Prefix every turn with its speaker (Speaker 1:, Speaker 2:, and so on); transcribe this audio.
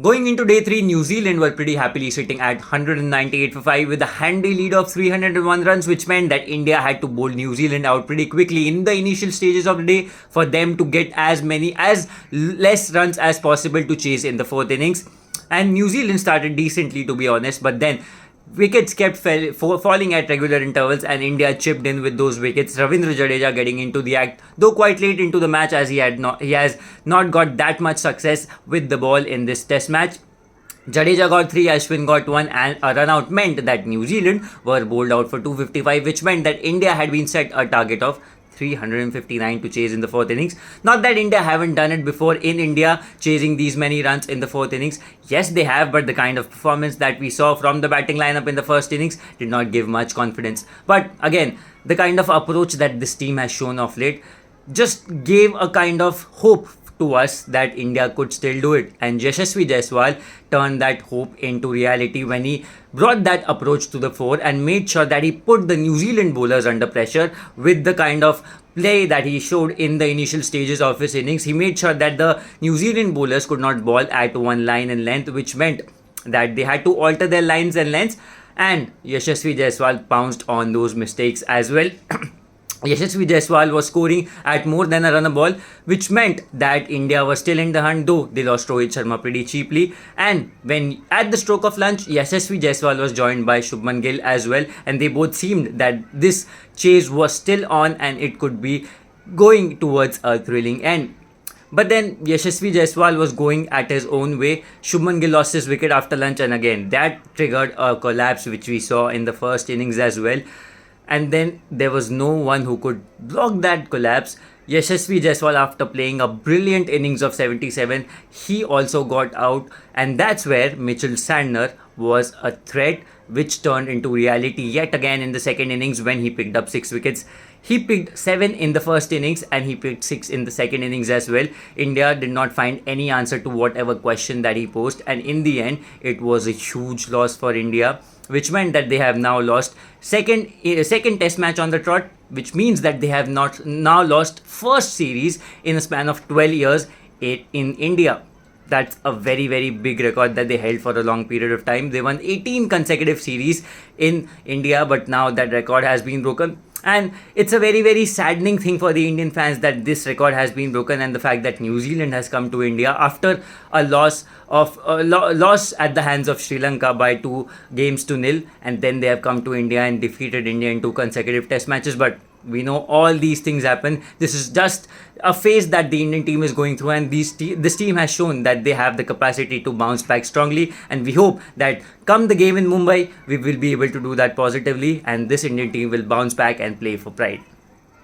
Speaker 1: Going into day 3, New Zealand were pretty happily sitting at 198 for 5 with a handy lead of 301 runs, which meant that India had to bowl New Zealand out pretty quickly in the initial stages of the day for them to get as less runs as possible to chase in the fourth innings. And New Zealand started decently, to be honest, but then wickets kept falling at regular intervals, and India chipped in with those wickets. Ravindra Jadeja getting into the act, though quite late into the match, as he has not got that much success with the ball in this Test match. Jadeja got 3, Ashwin got 1, and a run out meant that New Zealand were bowled out for 255, which meant that India had been set a target of 359 to chase in the fourth innings. Not that India haven't done it before in India, chasing these many runs in the fourth innings. Yes, they have, but the kind of performance that we saw from the batting lineup in the first innings did not give much confidence. But again, the kind of approach that this team has shown of late just gave a kind of hope to us that India could still do it. And Yashasvi Jaiswal turned that hope into reality when he brought that approach to the fore and made sure that he put the New Zealand bowlers under pressure with the kind of play that he showed in the initial stages of his innings. He made sure that the New Zealand bowlers could not bowl at one line and length, which meant that they had to alter their lines and lengths. And Yashasvi Jaiswal pounced on those mistakes as well. Yashasvi Jaiswal was scoring at more than a run a ball, which meant that India was still in the hunt, though they lost Rohit Sharma pretty cheaply. And when at the stroke of lunch, Yashasvi Jaiswal was joined by Shubman Gill as well, and they both seemed that this chase was still on and it could be going towards a thrilling end. But then Yashasvi Jaiswal was going at his own way. Shubman Gill lost his wicket after lunch, and again that triggered a collapse which we saw in the first innings as well. And then there was no one who could block that collapse. Yashasvi Jaiswal, after playing a brilliant innings of 77, he also got out, and that's where Mitchell Santner was a threat, which turned into reality yet again in the second innings when he picked up 6 wickets. He picked 7 in the first innings and he picked 6 in the second innings as well. India did not find any answer to whatever question that he posed, and in the end it was a huge loss for India, which meant that they have now lost second test match on the trot, which means that they have not now lost first series in a span of 12 years in India. That's a very, very big record that they held for a long period of time. They won 18 consecutive series in India, but now that record has been broken. And it's a very, very saddening thing for the Indian fans that this record has been broken, and the fact that New Zealand has come to India after a loss at the hands of Sri Lanka by 2-0, and then they have come to India and defeated India in 2 consecutive test matches. But we know all these things happen. This is just a phase that the Indian team is going through, and this team has shown that they have the capacity to bounce back strongly, and we hope that come the game in Mumbai, we will be able to do that positively, and this Indian team will bounce back and play for pride.